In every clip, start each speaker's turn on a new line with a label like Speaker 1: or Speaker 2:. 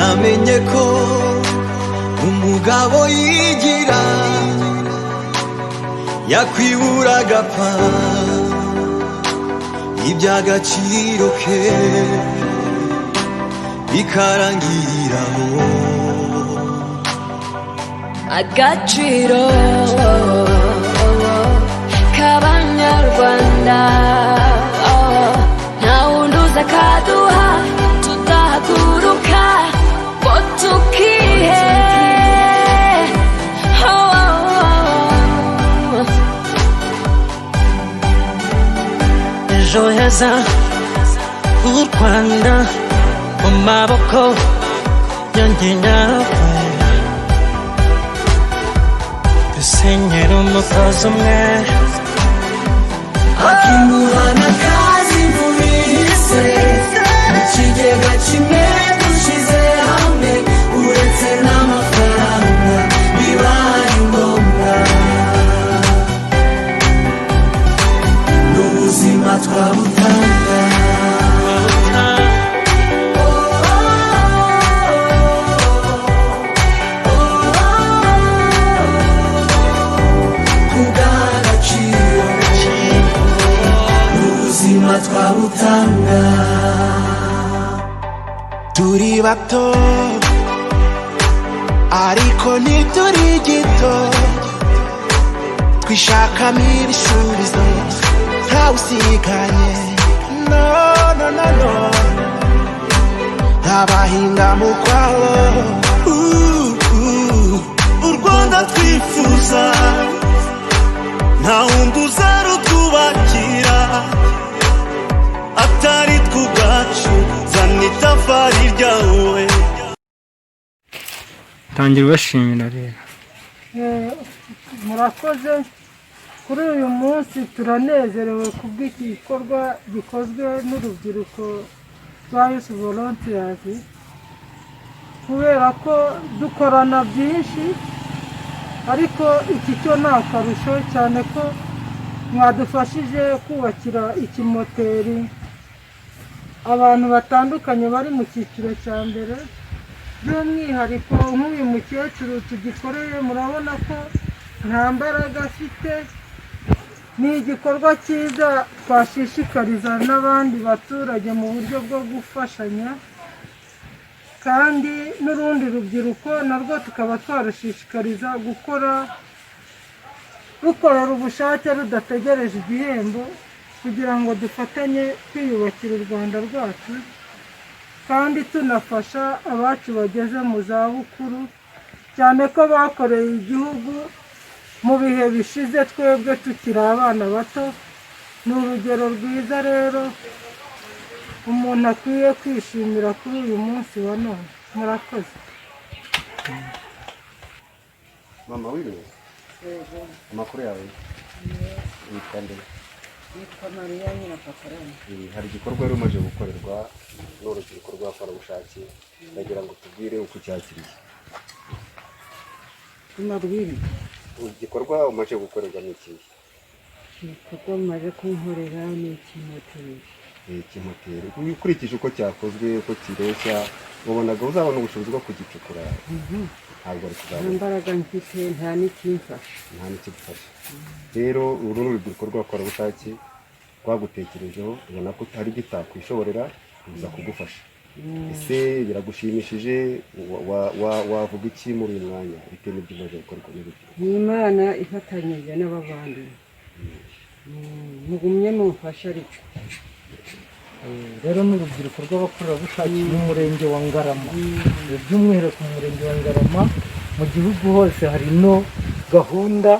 Speaker 1: namenye ko umugabo yigira yakwibura agapfa iby'agaciro ke bikarangiriraho.
Speaker 2: Agaciro k'Abanyarwanda nta wundi uza akaduha tudahaguruka ngo tukihe.
Speaker 3: Ejo heza h'u Rwanda mu maboko yanjye nawe, dusenyera umugozi umwe.
Speaker 1: Akimuhana kazi mubihise mu kigega kimwe dushize hamwe, uretse n'amafaranga bibaye ngombwa n'ubuzima twabutanga. Twabutanga turi bato ariko ntituri gito, twishakamo ibisubizo ntawusiganye. No, no, no, no, ntabahinga mu kwabo. U Rwanda twifuza nta wundi uzarutwubakira atari tw'ubwacu, zana itafari ryawe.
Speaker 4: Tangira ubashimira rero.
Speaker 5: Murakoze. Kuri uyu munsi turanezerewe kubw'iki gikorwa gikozwe n'urubyiruko rwa Youth Volunteers, kubera ko dukorana byinshi ariko iki cyo ni akarusho cyane ko mwadufashije kubakira ikimoteri abantu batandukanye bari mu cyiciro cya mbere. By'umwihariko nk'uyu mukecuru tugikoreye murabona ko nta mbaraga afite. Ni igikorwa cyiza twashishikariza n'abandi baturage mu buryo bwo gufashanya, kandi n'urundi rubyiruko narwo tukaba twarushishikariza rukorera ubushake rudategereje igihembo, kugira ngo dufatanye kwiyubakira u Rwanda rwacu, kandi tunafasha abacu bageze mu zabukuru, cyane ko bakoreye igihugu mu bihe bishize twebwe tukiri abana bato. Ni urugero rwiza rero umuntu akwiye kwishimira kuri uyu munsi wa none. Murakoze.
Speaker 6: Mama wiriwe, amakuru yawe yitwa nde?
Speaker 7: Yitwa Mariya Nyirapakarani.
Speaker 6: Hari igikorwa rero umaze gukorerwa n'urubyiruko rw'abakorerabushake, ndagira ngo tubwire uko cyakiriye.
Speaker 7: Tumabwire
Speaker 6: igikorwa umaze gukorerwa ni ikihe?
Speaker 7: igikorwa umaze kunkorera ni ikimoteri.
Speaker 6: Ikimoteri ukurikije uko cyakozwe, uko kireshya, wabonaga uzabona ubushobozi bwo kugicukura? Ntabwo ari kuzabona.
Speaker 7: Nta mbaraga mfite, nta n'ikimfasha.
Speaker 6: Nta n'ikigufasha. Rero uru ni urubyiruko rw'abakorerabushake rwagutekerejeho, ubona ko hari gitakwishoborera kuza kugufasha. Ese biragushimishije? Wavuga iki muri uyu mwanya bitewe n'ibyo umaze gukorwa n'urubyiruko?
Speaker 7: Ni Imana ifatanyije n'abavandimwe. Mugumye mumfasha ariko.
Speaker 4: Rero n'urubyiruko rw'abakorerabushake mu murenge wa Ngarama, by'umwihariko mu murenge wa Ngarama, mu gihugu hose hari no gahunda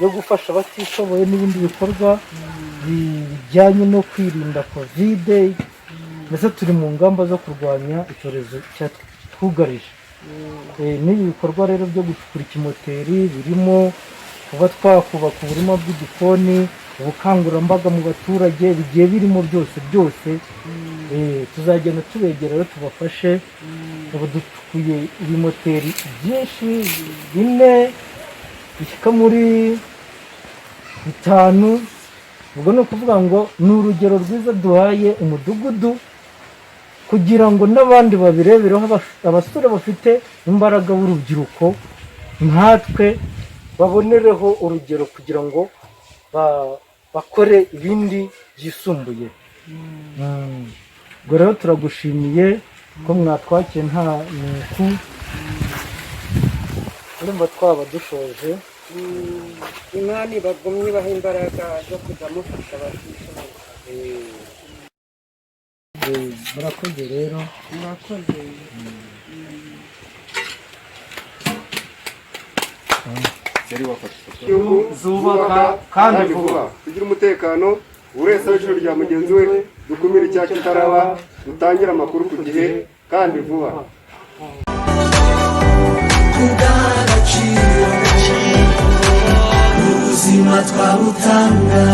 Speaker 4: yo gufasha abatishoboye n'ibindi bikorwa bijyanye no kwirinda COVID. Mbese turi mu ngamba zo kurwanya icyorezo cyatwugarije. N'ibi bikorwa rero byo gucukura ikimoteri birimo kuba twakubaka uburima bw'igikoni, ubukangurambaga mu baturage, bigiye birimo byose. Tuzagenda tubegera rero tubafashe. Ubu ducukuye ibimoteri byinshi, 4 bishyika muri 5. Ubwo ni ukuvuga ngo ni urugero rwiza duhaye umudugudu kugira ngo n'abandi babirebereho, abasore bafite imbaraga b'urubyiruko nkatwe babonereho urugero kugira ngo bakore ibindi byisumbuye. Ubwo rero turagushimiye ko mwatwakiye nta nuku, urumva twaba dushoje.
Speaker 7: Imana ibagumye ibaha imbaraga zo kujya mufasha abatishoboye.
Speaker 4: Murakoze rero.
Speaker 7: Murakoze.
Speaker 6: zubaka kandi vuba, tugira umutekano, buri wese w'ijoro rya mugenzi we, dukumire icyaha kitaraba, dutangire amakuru ku gihe kandi vuba.
Speaker 1: Ubuzima twabutanga